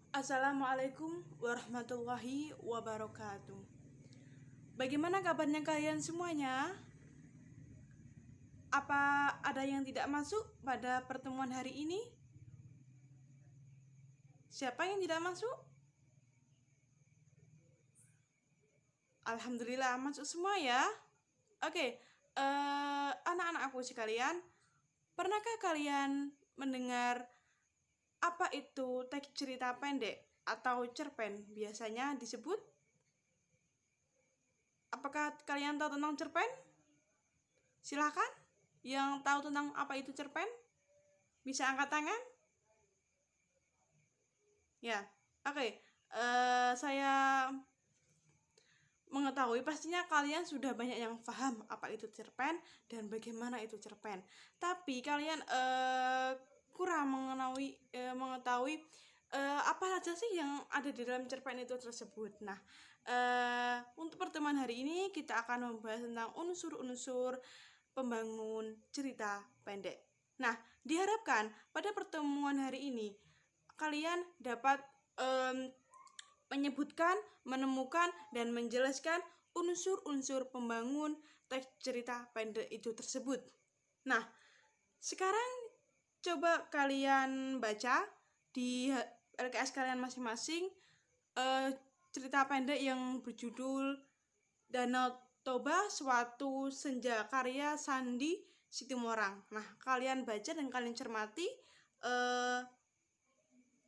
Assalamualaikum warahmatullahi wabarakatuh. Bagaimana kabarnya kalian semuanya? Apa ada yang tidak masuk pada pertemuan hari ini? Siapa yang tidak masuk? Alhamdulillah masuk semua ya. Oke, anak-anak aku sekalian, pernahkah kalian mendengar apa itu teks cerita pendek atau cerpen biasanya disebut? Apakah kalian tahu tentang cerpen? Silahkan, yang tahu tentang apa itu cerpen, bisa angkat tangan? Ya, oke. Saya mengetahui pastinya kalian sudah banyak yang paham apa itu cerpen dan bagaimana itu cerpen. Tapi kalian kurang mengetahui apa saja sih yang ada di dalam cerpen itu tersebut. Nah, untuk pertemuan hari ini kita akan membahas tentang unsur-unsur pembangun cerita pendek. Nah, diharapkan pada pertemuan hari ini kalian dapat menyebutkan, menemukan, dan menjelaskan unsur-unsur pembangun teks cerita pendek itu tersebut. Nah, sekarang coba kalian baca di LKS kalian masing-masing cerita pendek yang berjudul Danau Toba Suatu Senja karya Sandi Situmorang. Nah, kalian baca dan kalian cermati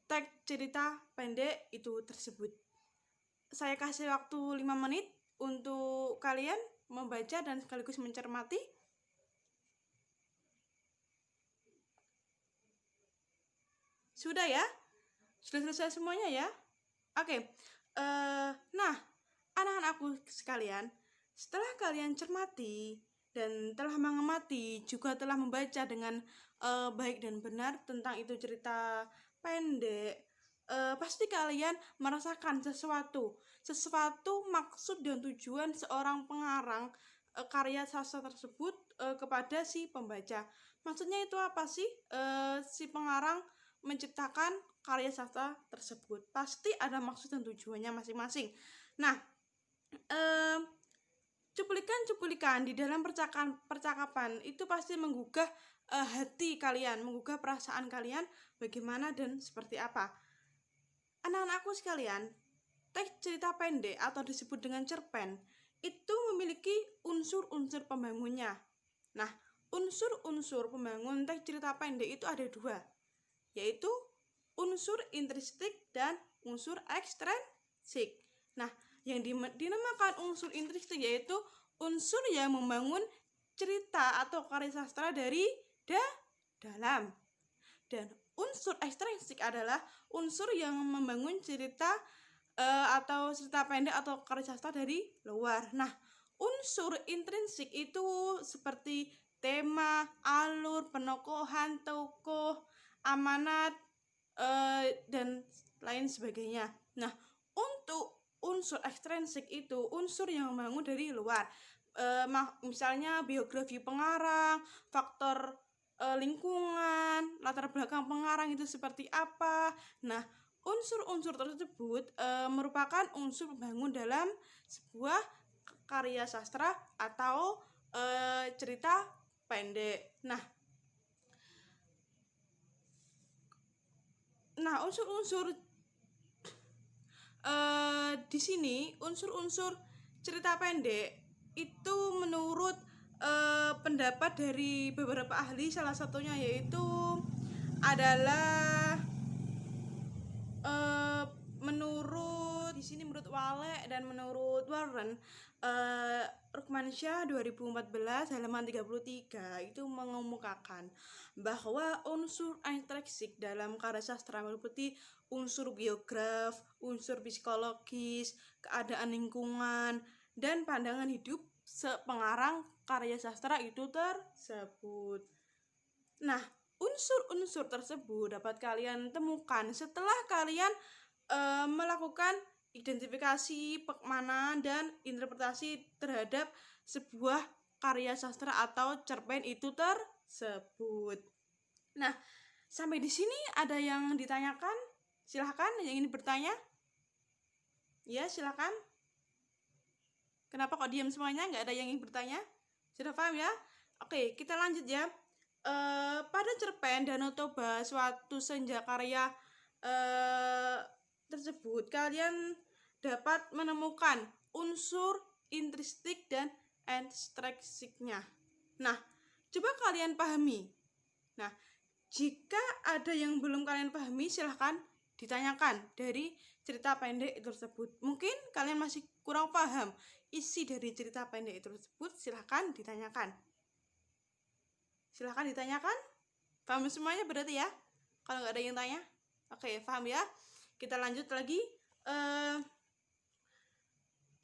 teks cerita pendek itu tersebut. Saya kasih waktu 5 menit untuk kalian membaca dan sekaligus mencermati. Sudah ya? Sudah selesai semuanya ya? Oke. Nah, anak-anakku sekalian, setelah kalian cermati dan telah mengamati, juga telah membaca dengan baik dan benar tentang itu cerita pendek, pasti kalian merasakan sesuatu maksud dan tujuan seorang pengarang karya sastra tersebut kepada si pembaca. Maksudnya itu apa sih? Si pengarang menciptakan karya sastra tersebut pasti ada maksud dan tujuannya masing-masing. Nah, cuplikan-cuplikan di dalam percakapan itu pasti menggugah hati kalian, menggugah perasaan kalian bagaimana dan seperti apa. Anak-anakku sekalian, teks cerita pendek atau disebut dengan cerpen itu memiliki unsur-unsur pembangunnya. Nah, unsur-unsur pembangun teks cerita pendek itu ada dua, yaitu unsur intrinsik dan unsur ekstrinsik. Nah, yang dinamakan unsur intrinsik yaitu unsur yang membangun cerita atau karya sastra dari dalam. Dan unsur ekstrinsik adalah unsur yang membangun cerita atau cerita pendek atau karya sastra dari luar. Nah, unsur intrinsik itu seperti tema, alur, penokohan, tokoh, amanat, dan lain sebagainya. Nah, untuk unsur ekstrinsik itu unsur yang membangun dari luar, misalnya biografi pengarang, faktor lingkungan, latar belakang pengarang itu seperti apa. Nah, unsur-unsur tersebut merupakan unsur pembangun dalam sebuah karya sastra atau cerita pendek. Nah, unsur-unsur di sini unsur-unsur cerita pendek itu menurut pendapat dari beberapa ahli, salah satunya yaitu adalah menurut di sini menurut Walek dan menurut Warren, Rukmansyah 2014 halaman 33 itu mengemukakan bahwa unsur intrinsik dalam karya sastra meliputi unsur biograf, unsur psikologis, keadaan lingkungan, dan pandangan hidup sepengarang karya sastra itu tersebut. Nah, unsur-unsur tersebut dapat kalian temukan setelah kalian melakukan identifikasi, pemaknaan, dan interpretasi terhadap sebuah karya sastra atau cerpen itu tersebut. Nah, sampai di sini ada yang ditanyakan? Silahkan yang ingin bertanya. Ya, silahkan. Kenapa kok diam semuanya? Nggak ada yang ingin bertanya? Sudah paham ya? Oke, kita lanjut ya. Pada cerpen Danau Toba suatu senja karya tersebut, kalian dapat menemukan unsur intrinsik dan ekstrinsiknya. Nah, coba kalian pahami. Nah, jika ada yang belum kalian pahami, silahkan ditanyakan dari cerita pendek tersebut. Mungkin kalian masih kurang paham isi dari cerita pendek tersebut, silahkan ditanyakan. Silahkan ditanyakan. Paham semuanya berarti ya? Kalau nggak ada yang tanya. Oke, paham ya? Kita lanjut lagi.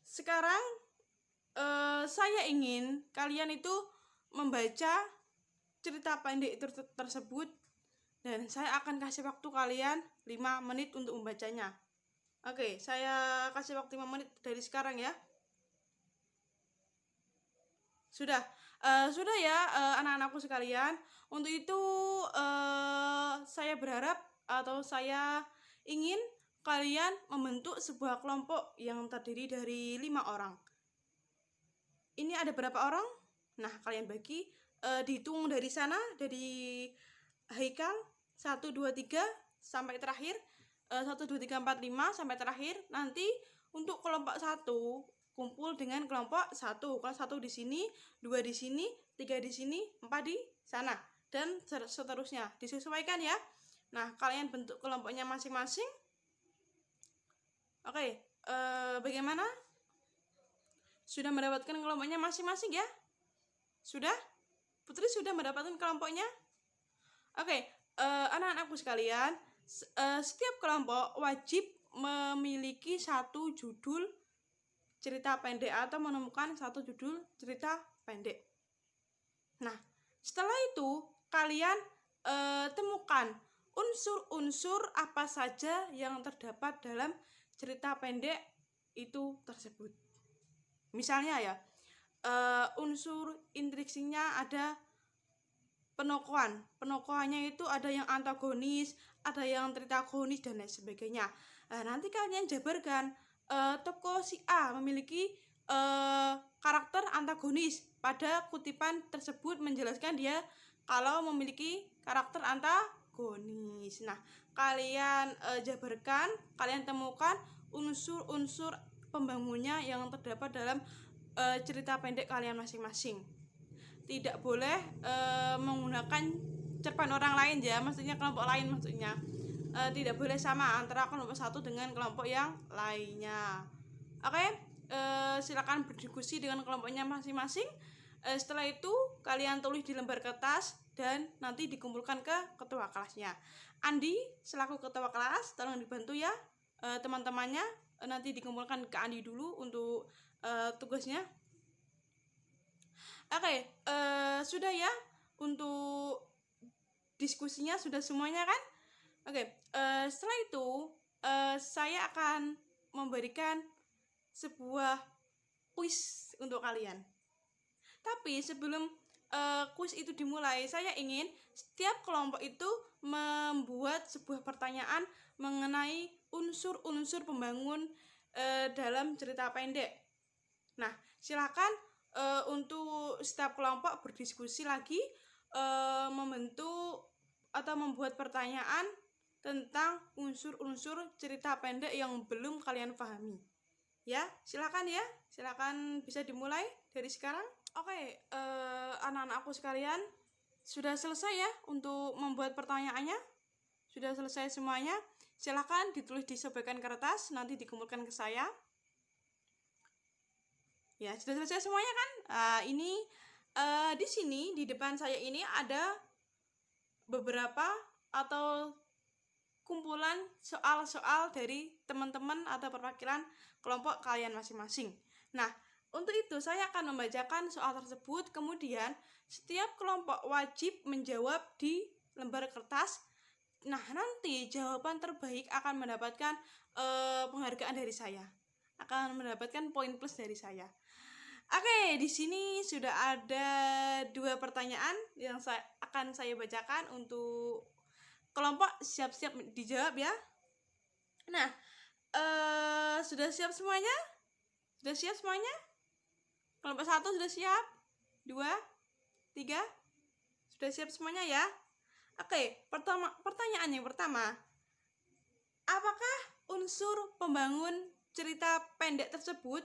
Sekarang saya ingin kalian itu membaca cerita pendek tersebut, dan saya akan kasih waktu kalian 5 menit untuk membacanya. Oke, saya kasih waktu 5 menit dari sekarang ya. Sudah ya anak-anakku sekalian. Untuk itu saya berharap atau saya ingin kalian membentuk sebuah kelompok yang terdiri dari 5 orang. Ini ada berapa orang? Nah, kalian bagi, dihitung dari sana, dari Haikal 1, 2, 3 sampai terakhir, 1, 2, 3, 4, 5 sampai terakhir. Nanti untuk kelompok 1 kumpul dengan kelompok 1. Kalau 1 di sini, 2 di sini, 3 di sini, 4 di sana, dan seterusnya. Disesuaikan ya. Nah, kalian bentuk kelompoknya masing-masing. Oke, bagaimana? Sudah mendapatkan kelompoknya masing-masing ya? Sudah? Putri sudah mendapatkan kelompoknya? Oke, anak-anakku sekalian, setiap kelompok wajib memiliki satu judul cerita pendek atau menemukan satu judul cerita pendek. Nah, setelah itu kalian temukan unsur-unsur apa saja yang terdapat dalam cerita pendek itu tersebut. Misalnya ya, unsur intrinsiknya ada penokohan. Penokohannya itu ada yang antagonis, ada yang tritagonis, dan lain sebagainya. Nanti kalian jabarkan, tokoh si A memiliki karakter antagonis. Pada kutipan tersebut menjelaskan dia kalau memiliki karakter antagonis. Nah, kalian jabarkan, kalian temukan unsur-unsur pembangunnya yang terdapat dalam cerita pendek kalian masing-masing. Tidak boleh menggunakan cerpen orang lain ya, maksudnya kelompok lain maksudnya. Tidak boleh sama antara kelompok satu dengan kelompok yang lainnya. Oke, silakan berdiskusi dengan kelompoknya masing-masing. Setelah itu kalian tulis di lembar kertas dan nanti dikumpulkan ke ketua kelasnya. Andi selaku ketua kelas, tolong dibantu ya teman-temannya. Nanti dikumpulkan ke Andi dulu untuk tugasnya. Oke, sudah ya untuk diskusinya, sudah semuanya kan? Oke, setelah itu saya akan memberikan sebuah kuis untuk kalian. Tapi sebelum kuis itu dimulai, saya ingin setiap kelompok itu membuat sebuah pertanyaan mengenai unsur-unsur pembangun dalam cerita pendek. Nah, silakan untuk setiap kelompok berdiskusi lagi, membentuk atau membuat pertanyaan tentang unsur-unsur cerita pendek yang belum kalian pahami. Ya, silakan ya. Silakan bisa dimulai dari sekarang. Oke, anak-anakku sekalian, sudah selesai ya untuk membuat pertanyaannya? Sudah selesai semuanya? Silakan ditulis di sebagian kertas, nanti dikumpulkan ke saya. Ya, sudah selesai semuanya kan? Ini di sini di depan saya ini ada beberapa atau kumpulan soal-soal dari teman-teman atau perwakilan kelompok kalian masing-masing. Nah, untuk itu saya akan membacakan soal tersebut, kemudian setiap kelompok wajib menjawab di lembar kertas. Nah, nanti jawaban terbaik akan mendapatkan penghargaan dari saya, akan mendapatkan poin plus dari saya. Oke, di sini sudah ada 2 pertanyaan yang akan saya bacakan untuk kelompok. Siap-siap dijawab ya. Nah, sudah siap semuanya? Sudah siap semuanya? Kelompok 1 sudah siap? 2, 3, sudah siap semuanya ya? Oke, pertanyaan yang pertama. Apakah unsur pembangun cerita pendek tersebut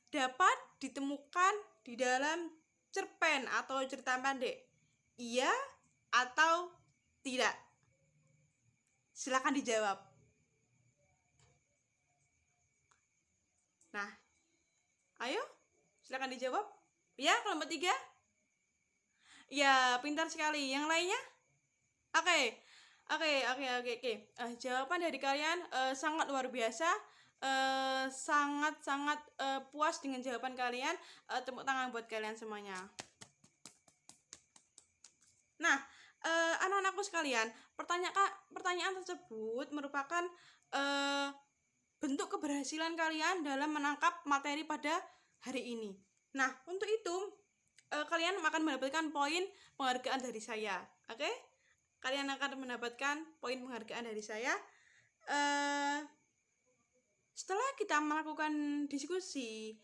dapat ditemukan di dalam cerpen atau cerita pendek? Iya atau tidak? Silakan dijawab. Nah, ayo, silakan dijawab. Ya, kelompok 3. Ya, pintar sekali. Yang lainnya? Oke. Jawaban dari kalian sangat luar biasa. Sangat-sangat puas dengan jawaban kalian. Tepuk tangan buat kalian semuanya. Nah, anak-anakku sekalian, pertanyaan tersebut merupakan bentuk keberhasilan kalian dalam menangkap materi pada hari ini. Nah, untuk itu kalian akan mendapatkan poin penghargaan dari saya. Oke? Kalian akan mendapatkan poin penghargaan dari saya. Setelah kita melakukan diskusi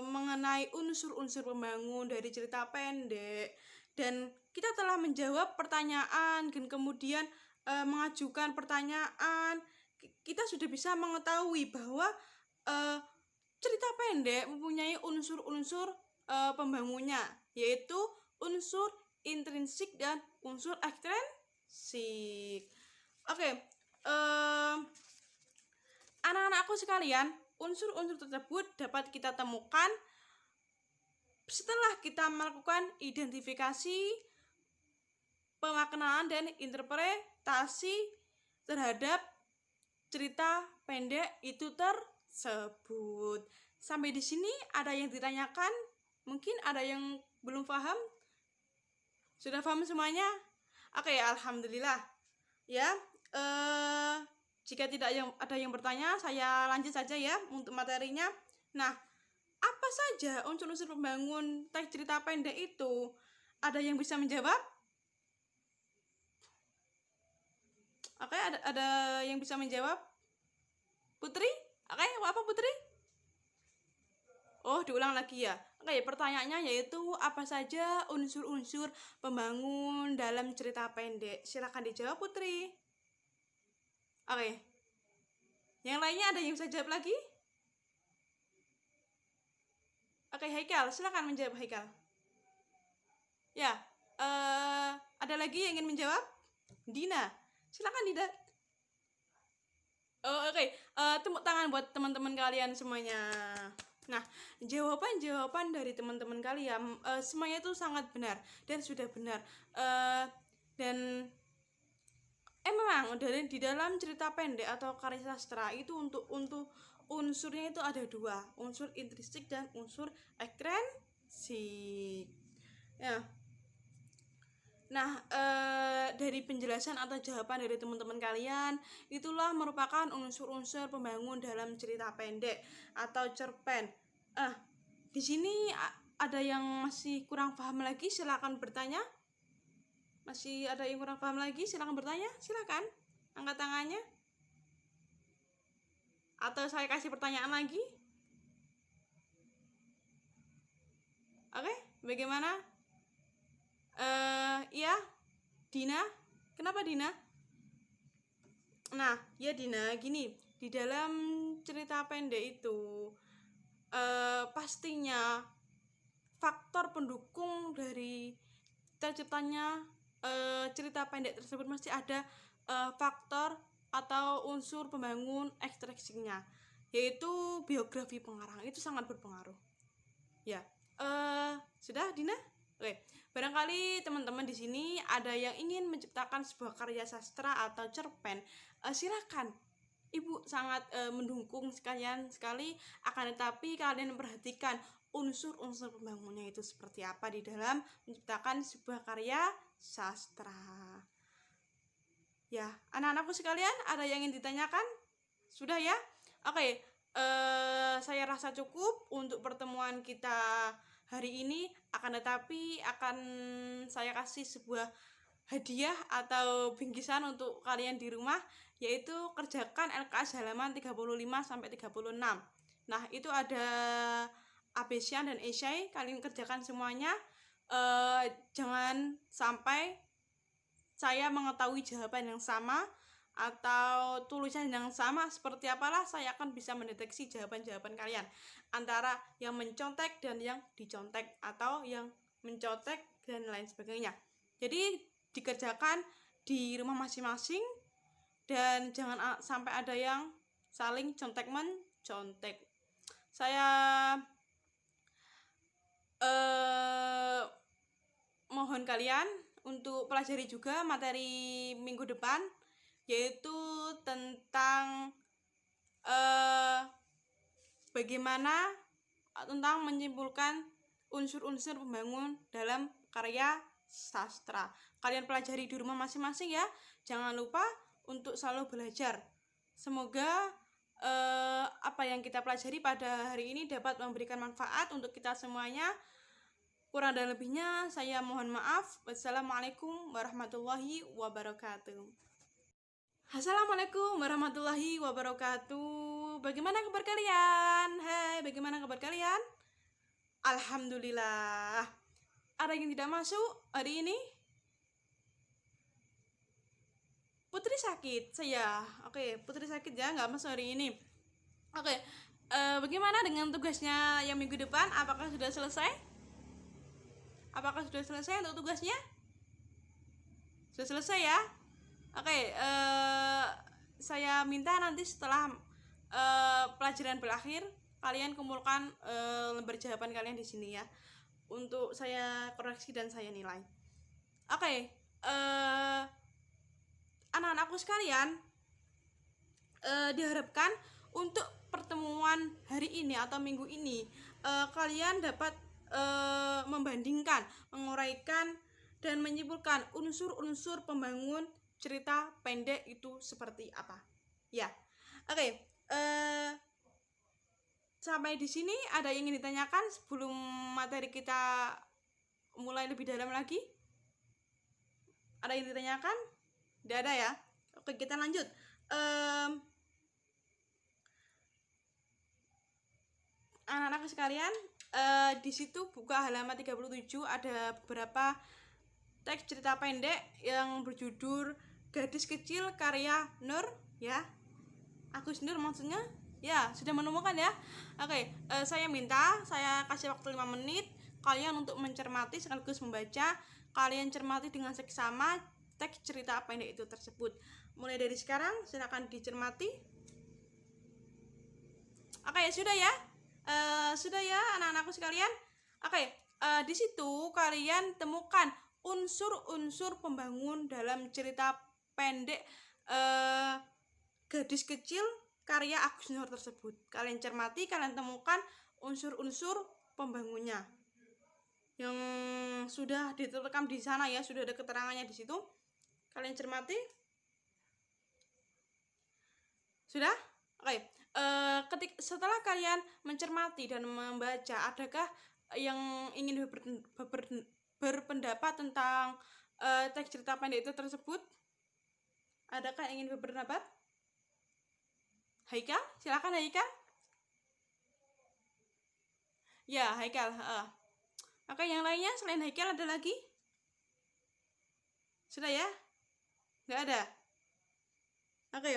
mengenai unsur-unsur pembangun dari cerita pendek, dan kita telah menjawab pertanyaan dan kemudian mengajukan pertanyaan, kita sudah bisa mengetahui bahwa cerita pendek mempunyai unsur-unsur pembangunnya, yaitu unsur intrinsik dan unsur ekstrinsik. Oke, anak-anakku sekalian, unsur-unsur tersebut dapat kita temukan setelah kita melakukan identifikasi, pemaknaan, dan interpretasi terhadap cerita pendek itu tersebut. Sampai di sini ada yang ditanyakan? Mungkin ada yang belum paham? Sudah paham semuanya? Oke, alhamdulillah. Ya, jika tidak ada yang bertanya, saya lanjut saja ya untuk materinya. Nah, apa saja unsur-unsur pembangun teks cerita pendek itu? Ada yang bisa menjawab? Oke, ada yang bisa menjawab? Putri? Oke, apa Putri? Oh, diulang lagi ya. Oke, pertanyaannya yaitu apa saja unsur-unsur pembangun dalam cerita pendek? Silakan dijawab Putri. Oke. Yang lainnya ada yang bisa jawab lagi? Oke, Haikal, silakan menjawab Haikal. Ya, ada lagi yang ingin menjawab? Dina, silakan Dina. Oh, oke. Tepuk tangan buat teman-teman kalian semuanya. Nah, jawaban dari teman-teman kalian semuanya itu sangat benar dan sudah benar. Dan memang di dalam cerita pendek atau karya sastra itu untuk unsurnya itu ada 2, unsur intrinsik dan unsur ekstrinsik. Ya. Nah, dari penjelasan atau jawaban dari teman-teman kalian, itulah merupakan unsur-unsur pembangun dalam cerita pendek atau cerpen. Di sini ada yang masih kurang paham lagi, silakan bertanya. Masih ada yang kurang paham lagi, silakan bertanya. Silakan, angkat tangannya. Atau saya kasih pertanyaan lagi. Oke, bagaimana? Iya, Dina, kenapa Dina? Nah, ya Dina, gini, di dalam cerita pendek itu pastinya faktor pendukung dari terciptanya cerita pendek tersebut mesti ada faktor atau unsur pembangun ekstrinsiknya, yaitu biografi pengarang. Itu sangat berpengaruh. Ya, sudah Dina? Oke, barangkali teman-teman di sini ada yang ingin menciptakan sebuah karya sastra atau cerpen, silakan. Ibu sangat mendukung sekalian sekali, akan tetapi kalian memperhatikan unsur-unsur pembangunnya itu seperti apa di dalam menciptakan sebuah karya sastra. Ya, anak-anakku sekalian, ada yang ingin ditanyakan? Sudah ya? Oke, saya rasa cukup untuk pertemuan kita hari ini, akan tetapi akan saya kasih sebuah hadiah atau bingkisan untuk kalian di rumah, yaitu kerjakan LKS halaman 35 sampai 36. Nah, itu ada Abesian dan Esai, kalian kerjakan semuanya. Jangan sampai saya mengetahui jawaban yang sama atau tulisan yang sama, seperti apalah saya akan bisa mendeteksi jawaban-jawaban kalian antara yang mencontek dan yang dicontek atau yang mencontek dan lain sebagainya. Jadi dikerjakan di rumah masing-masing dan jangan sampai ada yang saling contek mencontek. Saya mohon kalian untuk pelajari juga materi minggu depan, yaitu tentang bagaimana tentang menyimpulkan unsur-unsur pembangun dalam karya sastra. Kalian pelajari di rumah masing-masing ya. Jangan lupa untuk selalu belajar. Semoga apa yang kita pelajari pada hari ini dapat memberikan manfaat untuk kita semuanya. Kurang dan lebihnya saya mohon maaf. Wassalamualaikum warahmatullahi wabarakatuh. Assalamualaikum warahmatullahi wabarakatuh. Bagaimana kabar kalian? Hai, bagaimana kabar kalian? Alhamdulillah. Ada yang tidak masuk hari ini? Putri sakit, saya. Oke, Putri sakit ya, nggak masuk hari ini. Oke, bagaimana dengan tugasnya yang minggu depan? Apakah sudah selesai? Apakah sudah selesai untuk tugasnya? Sudah selesai ya? Oke, saya minta nanti setelah pelajaran berakhir, kalian kumpulkan lembar jawaban kalian di sini ya, untuk saya koreksi dan saya nilai. Oke, anak-anakku sekalian, diharapkan untuk pertemuan hari ini atau minggu ini kalian dapat membandingkan, menguraikan dan menyimpulkan unsur-unsur pembangun cerita pendek itu seperti apa. Ya, oke. Sampai di sini ada yang ingin ditanyakan sebelum materi kita mulai lebih dalam lagi? Ada yang ditanyakan? Tidak ada ya. Oke, kita lanjut. Anak-anak sekalian, di situ buka halaman 37, ada beberapa teks cerita pendek yang berjudul Gadis Kecil karya Nur ya. Agus Nur maksudnya? Ya, sudah menemukan ya. Oke, saya saya kasih waktu 5 menit kalian untuk mencermati sekaligus membaca. Kalian cermati dengan seksama teks cerita pendek itu tersebut. Mulai dari sekarang silakan dicermati. Oke, sudah ya? Sudah ya anak-anakku sekalian? Oke, di situ kalian temukan unsur-unsur pembangun dalam cerita pendek Gadis Kecil karya Agus Nur tersebut. Kalian cermati, kalian temukan unsur-unsur pembangunnya yang sudah diterekam di sana ya, sudah ada keterangannya di situ. Kalian cermati. Sudah? Oke. Setelah kalian mencermati dan membaca, adakah yang ingin berpendapat tentang teks cerita pendek itu tersebut? Adakah yang ingin berpendapat? Haikal, silakan Haikal. Ya, Haikal. Oke, yang lainnya selain Haikal ada lagi? Sudah ya? Nggak ada? Oke.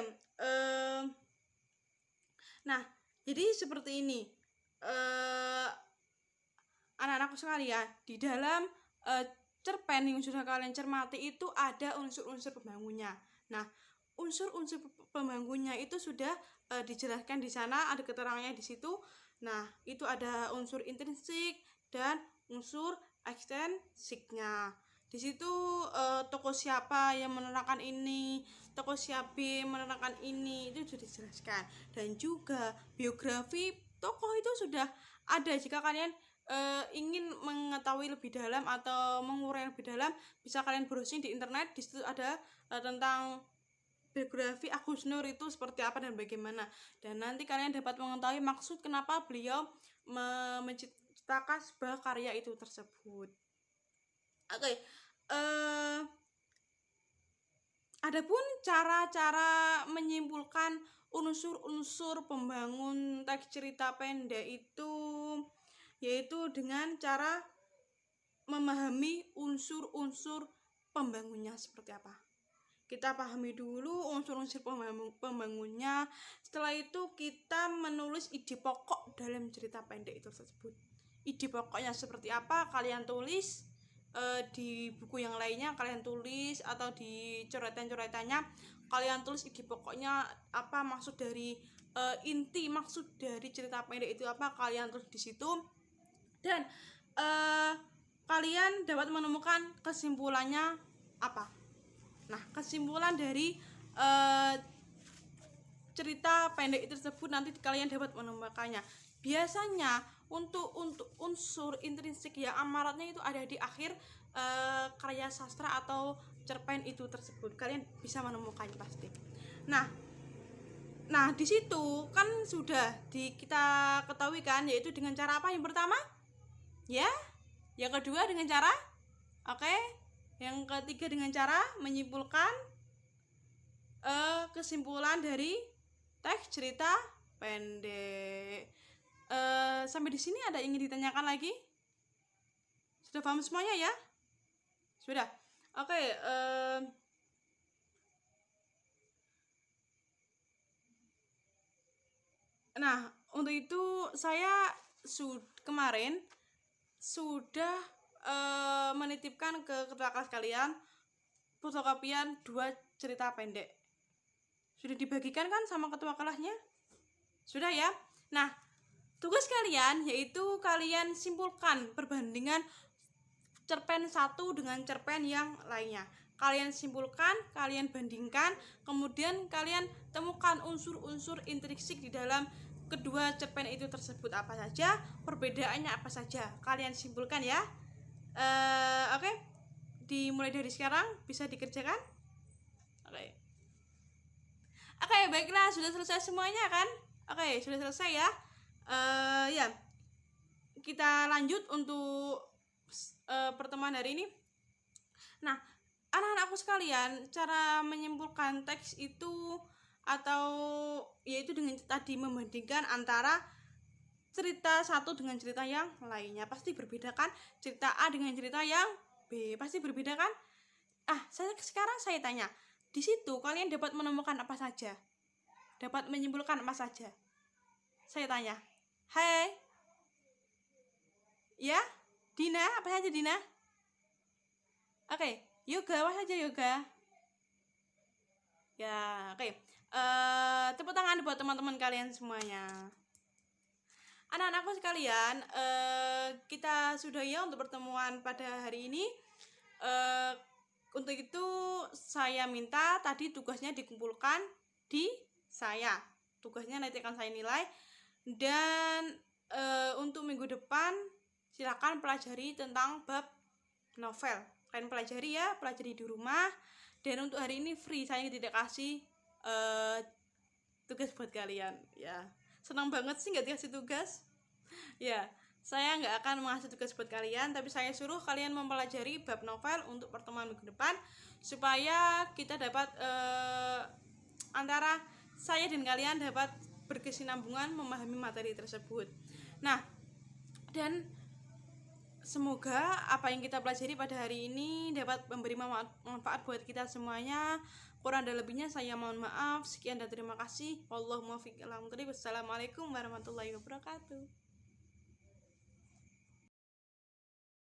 Nah, jadi seperti ini. Anak-anakku sekalian, di dalam cerpen yang sudah kalian cermati itu ada unsur-unsur pembangunnya. Nah, unsur-unsur pembangunnya itu sudah dijelaskan di sana, ada keterangannya di situ. Nah, itu ada unsur intrinsik dan unsur ekstrinsiknya. Di situ tokoh siapa yang menerangkan ini, tokoh siapa menerangkan ini, itu sudah dijelaskan. Dan juga biografi tokoh itu sudah ada. Jika kalian ingin mengetahui lebih dalam atau mengurai lebih dalam, bisa kalian browsing di internet. Di situ ada tentang biografi Agus Nur itu seperti apa dan bagaimana, dan nanti kalian dapat mengetahui maksud kenapa beliau menciptakan sebuah karya itu tersebut. Oke, Adapun cara-cara menyimpulkan unsur-unsur pembangun teks cerita pendek itu yaitu dengan cara memahami unsur-unsur pembangunnya seperti apa. Kita pahami dulu unsur-unsur pembangunnya. Setelah itu kita menulis ide pokok dalam cerita pendek itu tersebut. Ide pokoknya seperti apa kalian tulis di buku yang lainnya, kalian tulis, atau di coretan-coretannya kalian tulis ide pokoknya apa, maksud dari inti maksud dari cerita pendek itu apa, kalian tulis di situ. Dan kalian dapat menemukan kesimpulannya apa. Nah, kesimpulan dari cerita pendek itu tersebut nanti kalian dapat menemukannya. Biasanya untuk unsur intrinsik ya amaratnya itu ada di akhir karya sastra atau cerpen itu tersebut. Kalian bisa menemukannya pasti. Nah di situ kan sudah kita ketahui kan, yaitu dengan cara apa? Yang pertama, ya. Yang kedua dengan cara, oke. Yang ketiga dengan cara menyimpulkan kesimpulan dari teks cerita pendek. Sampai di sini ada yang ingin ditanyakan lagi? Sudah paham semuanya ya? Sudah. Oke. Nah, untuk itu saya kemarin sudah menitipkan ke ketua kelas kalian fotokopian 2 cerita pendek. Sudah dibagikan kan sama ketua kelasnya? Sudah ya? Nah, tugas kalian yaitu kalian simpulkan perbandingan cerpen satu dengan cerpen yang lainnya. Kalian simpulkan, kalian bandingkan, kemudian kalian temukan unsur-unsur intrinsik di dalam kedua cerpen itu tersebut apa saja, perbedaannya apa saja. Kalian simpulkan ya. Oke. Dimulai dari sekarang, bisa dikerjakan? Oke. Oke, baiklah, sudah selesai semuanya kan? Oke, sudah selesai ya. Ya. Kita lanjut untuk pertemuan hari ini. Nah, anak-anakku sekalian, cara menyimpulkan teks itu atau yaitu dengan tadi membandingkan antara cerita satu dengan cerita yang lainnya. Pasti berbeda kan? Cerita A dengan cerita yang B pasti berbeda kan? Sekarang saya tanya, di situ kalian dapat menemukan apa saja? Dapat menyimpulkan apa saja? Saya tanya. Hai. Ya? Dina, apa saja Dina? Oke, yoga, apa saja yoga? Ya, oke. Tepuk tangan buat teman-teman kalian semuanya. Anak-anakku sekalian, kita sudah ya untuk pertemuan pada hari ini. Untuk itu saya minta tadi tugasnya dikumpulkan di saya. Tugasnya nanti akan saya nilai. Dan untuk minggu depan silakan pelajari tentang bab novel. Kalian pelajari ya, pelajari di rumah. Dan untuk hari ini free, saya tidak kasih tugas buat kalian ya. Senang banget sih nggak dikasih tugas ya. Saya nggak akan mengasih tugas buat kalian, tapi saya suruh kalian mempelajari bab novel untuk pertemuan minggu depan supaya kita dapat antara saya dan kalian dapat berkesinambungan memahami materi tersebut. Nah, dan semoga apa yang kita pelajari pada hari ini dapat memberi manfaat buat kita semuanya. Kurang dan lebihnya saya mohon maaf. Sekian dan terima kasih. Wallahul muwaffiq ila aqwamit thoriq. Wassalamualaikum warahmatullahi wabarakatuh.